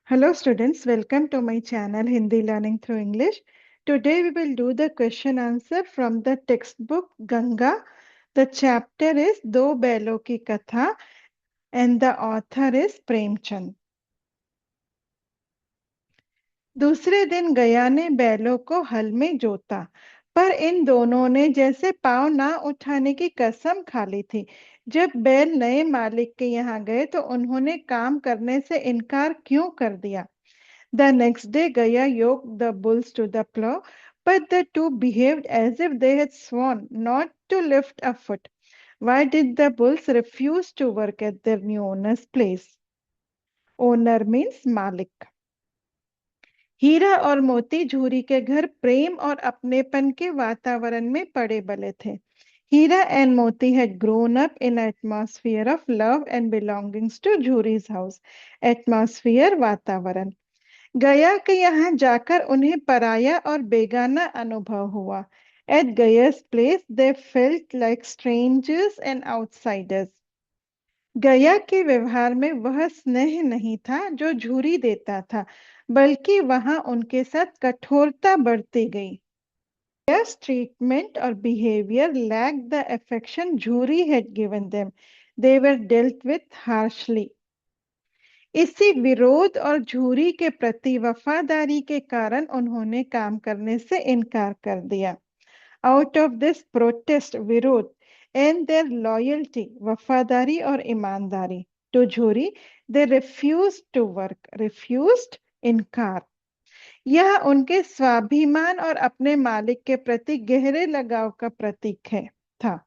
Hello students, welcome to my channel Hindi Learning Through English. Today we will do the question answer from the textbook Ganga. The chapter is Do Bailon Ki Katha and the author is Premchand. दूसरे दिन गया ने बैलों को हल में जोता, पर इन दोनों ने जैसे पाँव ना उठाने की कसम खा ली थी। जब बैल नए मालिक के यहाँ गए तो उन्होंने काम करने से इनकार क्यों कर दिया? The next day, Gaya yoked the bulls to the plow, but the two behaved as if they had sworn not to lift a foot. Why did the bulls refuse to work at their new owner's place? Owner means Malik. हीरा और मोती झूरी के घर प्रेम और अपनेपन के वातावरण में पड़े बले थे. Hira and Moti had grown up in an atmosphere of love and belongings to Jhuri's house. Atmosphere, वातावरण. गया के यहाँ जाकर उन्हें पराया और बेगाना अनुभव हुआ. At Gaya's place, they felt like strangers and outsiders. गया के व्यवहार में वह स्नेह नहीं था जो झूरी देता था, बल्कि वहां उनके साथ कठोरता बढ़ती गई. Gaya's treatment or behavior lacked the affection Jhuri had given them. They were dealt with harshly. इसी विरोध और झूरी के प्रति वफादारी के कारण उन्होंने काम करने से इनकार कर दिया. आउट ऑफ दिस प्रोटेस्ट, विरोध, एंड देयर लॉयल्टी, वफादारी और ईमानदारी, to Jhuri, they refuse to work. Refused, इनकार. यह उनके स्वाभिमान और अपने मालिक के प्रति गहरे लगाव का प्रतीक है था.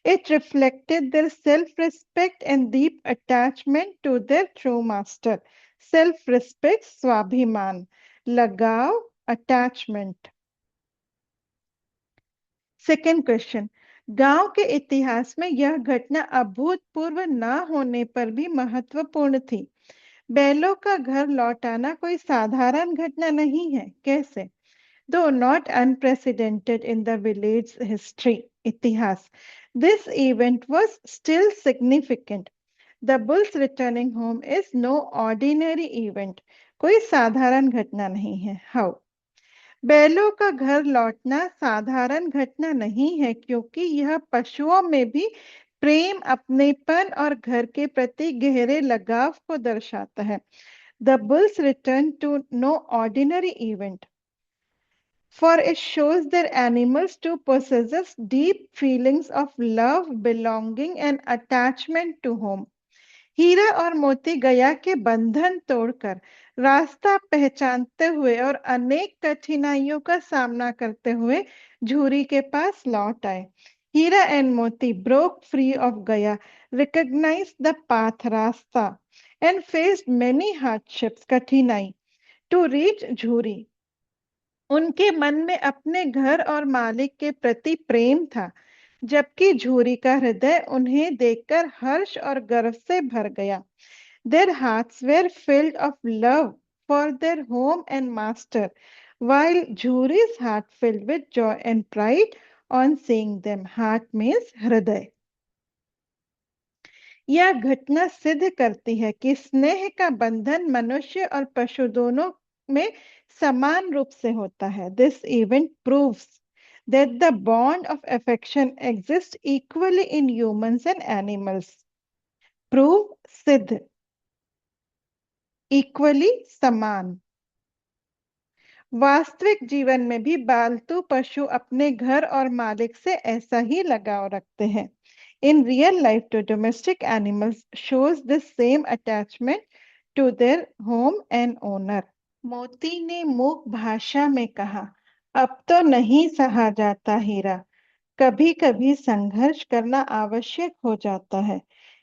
It reflected their self-respect and deep attachment to their true master. Self-respect, स्वाभिमान, लगाव, attachment. Second question. गांव के इतिहास में यह घटना अभूतपूर्व न होने पर भी महत्वपूर्ण थी. बैलों का घर लौटाना कोई साधारण घटना नहीं है. कैसे? Though not unprecedented in the village's history, इतिहास, this event was still significant. The bulls returning home is no ordinary event. कोई साधारण घटना नहीं है. How? बैलों का घर लौटना साधारण घटना नहीं है क्योंकि यह पशुओं में भी प्रेम, अपनेपन और घर के प्रति गहरे लगाव को दर्शाता है. The bulls return to no ordinary event, for it shows their animals to possess deep feelings of love, belonging and attachment to home. हीरा और मोती गया के बंधन तोड़कर रास्ता पहचानते हुए और अनेक कठिनाइयों का सामना करते हुए झूरी के पास लौट आए. हीरा एंड मोती broke free of Gaya, recognized the path, रास्ता, and faced many hardships, कठिनाई, to reach झूरी. उनके मन में अपने घर और मालिक के प्रति प्रेम था, जबकि झूरी का हृदय उन्हें देखकर हर्ष और गर्व से भर गया. Their hearts were filled of love for their home and master, while Jhuri's heart filled with joy and pride on seeing them. Heart means हृदय. यह घटना सिद्ध करती है कि स्नेह का बंधन मनुष्य और पशु दोनों में समान रूप से होता है. This event proves that the bond of affection exists equally in humans and animals. Prove, सिद्ध, equally, समान. वास्तविक जीवन में भी पालतू पशु अपने घर और मालिक से ऐसा ही लगाव रखते हैं. In real life, to domestic animals shows the same attachment to their home and owner. मोती ने मूक भाषा में कहा, अब तो नहीं सहा जाता हीरा, कभी कभी संघर्ष करना आवश्यक हो जाता है.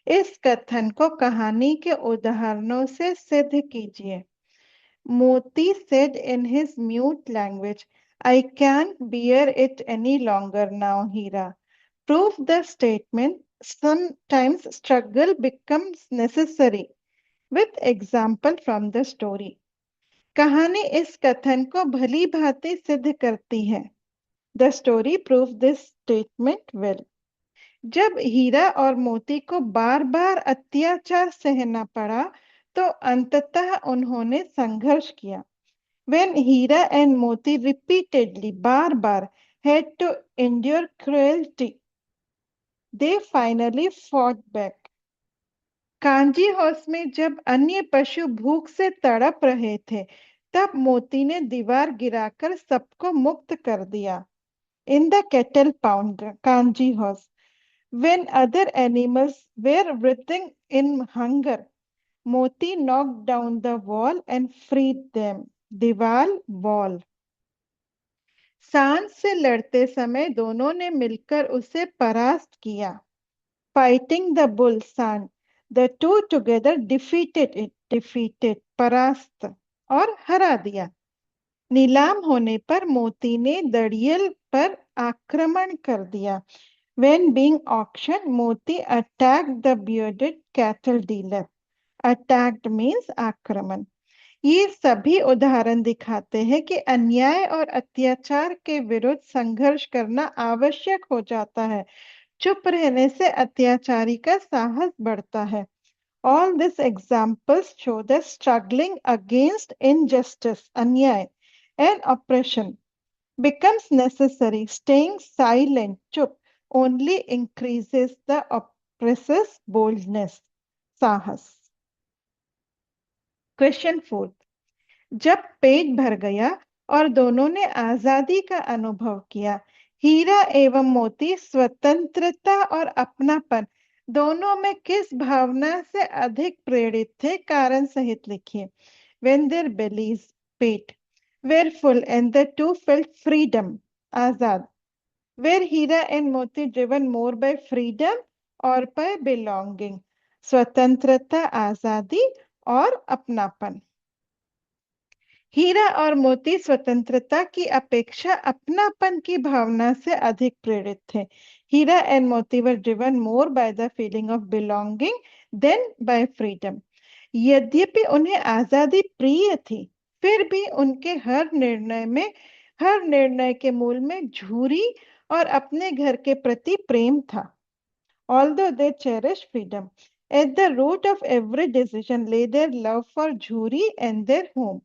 इस कथन को कहानी के उदाहरणों से सिद्ध कीजिए. Moti said in his mute language, I can't bear it any longer now, Hira. Prove the statement, sometimes struggle becomes necessary, with example from the story. कहानी इस कथन को भली भांति सिद्ध करती है. The story proves this statement well. जब हीरा और मोती को बार बार अत्याचार सहना पड़ा तो अंततः उन्होंने संघर्ष किया। When Hira and Moti repeatedly, बार-बार, had to endure cruelty, they finally fought back. Kanji house में जब अन्य पशु भूख से तड़प रहे थे, तब मोती ने दीवार गिराकर सबको मुक्त कर दिया। In the cattle pound, Kanji house, when other animals were writhing in hunger, Moti knocked down the wall and freed them. दीवार wall। सांड से लड़ते समय दोनों ने मिलकर उसे परास्त किया। फाइटिंग द बुल सांड, the two together defeated it, defeated परास्त और हरा दिया। नीलाम होने पर मोती ने दड़ियल पर आक्रमण कर दिया। When being auctioned, Moti attacked the bearded cattle dealer. Attacked means आक्रमण। ये सभी उदाहरण दिखाते हैं कि अन्याय और अत्याचार के विरुद्ध संघर्ष करना आवश्यक हो जाता है। चुप रहने से अत्याचारी का साहस बढ़ता है। All these examples show that struggling against injustice, अन्याय, and oppression becomes necessary. Staying silent, चुप, only increases the oppressor's boldness, साहस। Question 4। जब पेट भर गया और दोनों ने आजादी का अनुभव किया, हीरा एवं मोती स्वतंत्रता और अपनापन दोनों में किस भावना से अधिक प्रेरित थे, कारण सहित लिखिए। When their bellies, pet, were full and the two felt freedom, Azad. Were Hira and Moti driven more by freedom or by belonging, स्वतंत्रता, आजादी और अपनापन। हीरा और मोती स्वतंत्रता की अपेक्षा अपनापन की भावना से अधिक प्रेरित थे। Hira and Moti were driven more by the feeling of belonging than by freedom. यद्यपि उन्हें आजादी प्रिय थी, फिर भी उनके हर निर्णय के मूल में झूरी और अपने घर के प्रति प्रेम था। Although they cherished freedom, at the root of every decision lay their love for Jhuri and their home.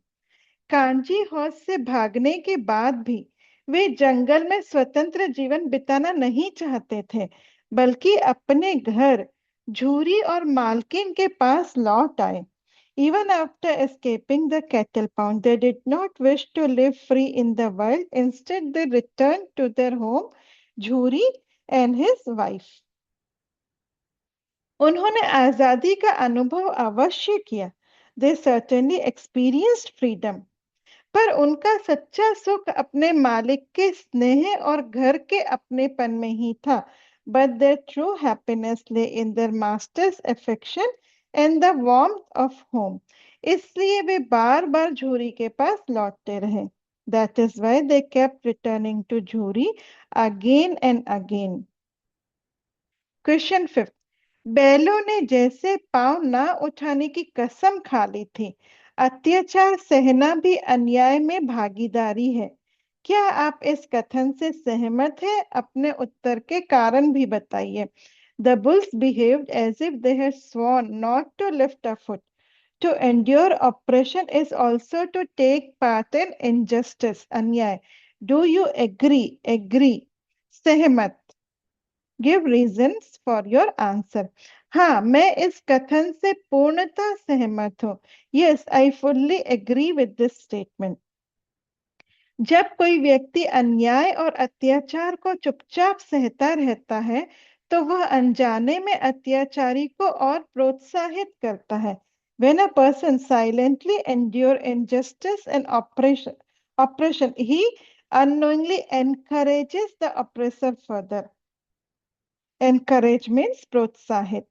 Kanji हौज से भागने के बाद भी वे जंगल में स्वतंत्र जीवन बिताना नहीं चाहते थे, बल्कि अपने घर झूरी और मालकिन के पास लौट आए। Even after escaping the cattle pound, they did not wish to live free in the wild. Instead, they returned to their home, Jhuri and his wife. उन्होंने आजादी का अनुभव अवश्य किया। They certainly experienced freedom. पर उनका सच्चा सुख अपने मालिक के स्नेह और घर के अपनेपन में ही था। But their true happiness lay in their master's affection and the warmth of home. इसलिए वे बार-बार झूरी के पास लौटते रहे। That is why they kept returning to Jhuri again and again. Question 5। बैलों ने जैसे पांव ना उठाने की कसम खा ली थी, अत्याचार सहना भी अन्याय में भागीदारी है। क्या आप इस कथन से सहमत हैं? अपने उत्तर के कारण भी बताइए। The bulls behaved as if they had sworn not to lift a foot. To endure oppression is also to take part in injustice, अन्याय। Do you agree? Agree, सहमत। Give reasons for your answer. हाँ, मैं इस कथन से पूर्णतः सहमत हूँ। Yes, I fully agree with this statement. जब कोई व्यक्ति अन्याय और अत्याचार को चुपचाप सहता रहता है, तो वह अनजाने में अत्याचारी को और प्रोत्साहित करता है। When a person silently endure injustice and oppression, he unknowingly encourages the oppressor further. Encourage means प्रोत्साहित।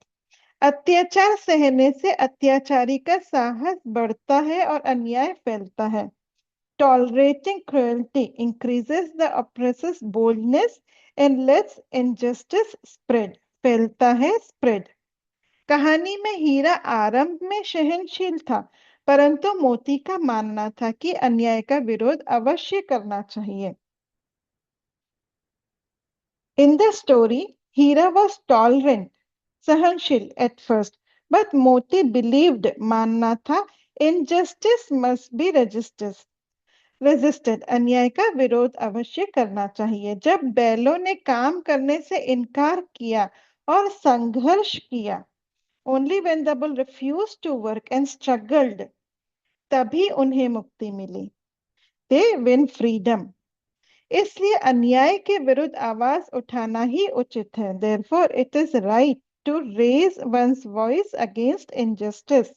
अत्याचार सहने से अत्याचारी का साहस बढ़ता है और अन्याय फैलता है। Tolerating cruelty increases the oppressor's boldness and lets injustice spread. फैलता है, spread। कहानी में हीरा आरंभ में सहनशील था, परंतु मोती का मानना था कि अन्याय का विरोध अवश्य करना चाहिए। In the story, Hira was tolerant, सहनशील at first, But Moti believed, मानना था, injustice must be resisted, अन्याय का विरोध अवश्य करना चाहिए। जब बैलों ने काम करने से इनकार किया और संघर्ष किया, only when the bull refused to work and struggled, तभी उन्हें मुक्ति मिली। They win freedom. इसलिए अन्याय के विरुद्ध आवाज उठाना ही उचित है। Therefore, it is right to raise one's voice against injustice.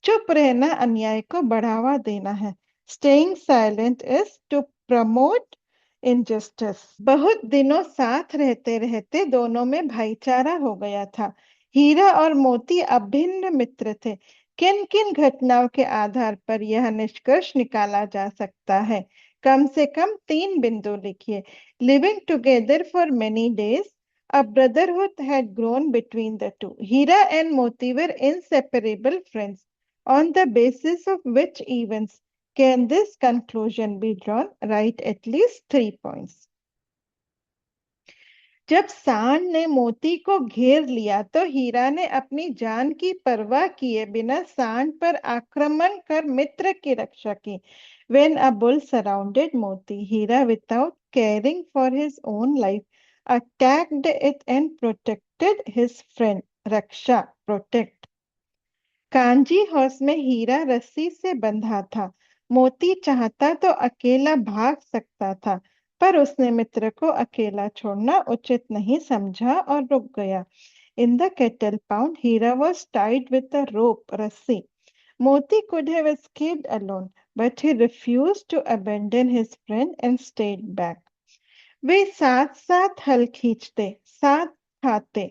चुप रहना अन्याय को बढ़ावा देना है। Staying silent is to promote injustice. बहुत दिनों साथ रहते रहते दोनों में भाईचारा हो गया था। हीरा और मोती अभिन्न मित्र थे। किन किन घटनाओं के आधार पर यह निष्कर्ष निकाला जा सकता है? कम से कम 3 बिंदु लिखिए। Living together for many days, a brotherhood had grown between the two. Hira and Moti were inseparable friends. On the basis of which events can this conclusion be drawn? Write at least 3 points. जब सांड ने मोती को घेर लिया तो हीरा ने अपनी जान की परवाह किए बिना सांड पर आक्रमण कर मित्र की रक्षा की। When a bull surrounded Moti, Hira, without caring for his own life, attacked it and protected his friend. Raksha, protect. Kanji हौस में हीरा रस्सी से बंधा था। मोती चाहता तो अकेला भाग सकता था, पर उसने मित्र को अकेला छोड़ना उचित नहीं समझा और रुक गया। In the cattle pound, Hira was tied with a rope, रस्सी। Moti could have escaped alone, but he refused to abandon his friend and stayed back. वे साथ साथ हल खींचते, साथ खाते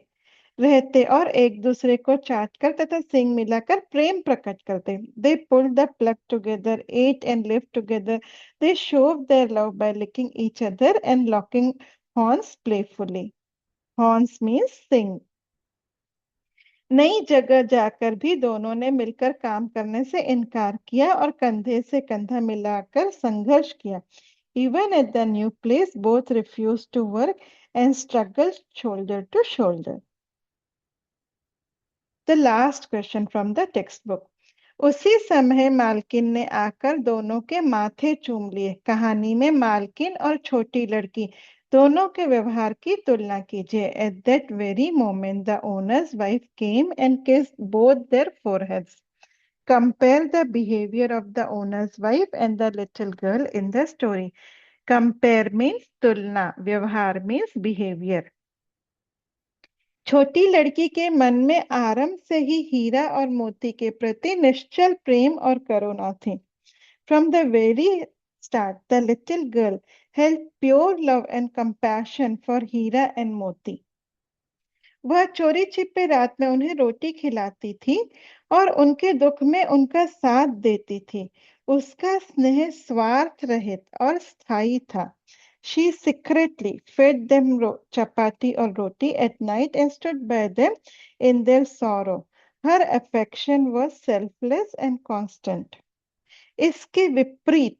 रहते और एक दूसरे को चाटकर तथा सींग मिलाकर प्रेम प्रकट करते। They pulled the plug together, ate and lived together. They showed their love by licking each other and locking horns playfully. Horns means sing. नई जगह जाकर भी दोनों ने मिलकर काम करने से इनकार किया और कंधे से कंधा मिलाकर संघर्ष किया। Even at the new place, both refused to work and struggled shoulder to shoulder. The last question from the textbook. उसी समय मालकिन ने आकर दोनों के माथे चूम लिए। कहानी में मालकिन और छोटी लड़की दोनों के व्यवहार की तुलना कीजिए। At that very moment, the owner's wife came and kissed both their foreheads. Compare the behavior of the owner's wife and the little girl in the story. Compare means तुलना, व्यवहार means behavior. छोटी लड़की के मन में आरंभ से ही हीरा और मोती के प्रति निश्चल प्रेम और करुणा थी। From the very start, the little girl held pure love and compassion for Hira and Moti. वह चोरी छिपे रात में उन्हें रोटी खिलाती थी और उनके दुख में उनका साथ देती थी। उसका स्नेह स्वार्थ रहित और स्थायी था। She secretly fed them chapati or roti at night and stood by them in their sorrow. Her affection was selfless and constant. इसके विपरीत,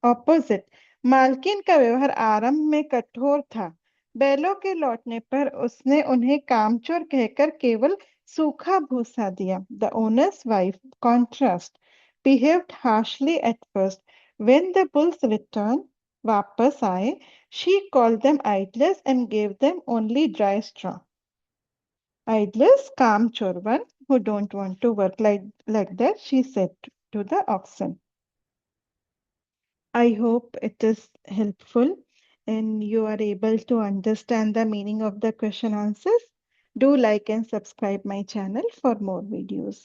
ऑपोजिट, मालकिन का व्यवहार आरंभ में कठोर था। बैलों के लौटने पर उसने उन्हें कामचोर कहकर केवल सूखा भूसा दिया। The owners wife, contrast, behaved harshly at first. When the bulls return, वापस आए, she called them idlers and gave them only dry straw. Idlers, कामचोर, one who don't want to work, like that she said to the oxen. I hope it is helpful and you are able to understand the meaning of the question answers. Do like and subscribe my channel for more videos.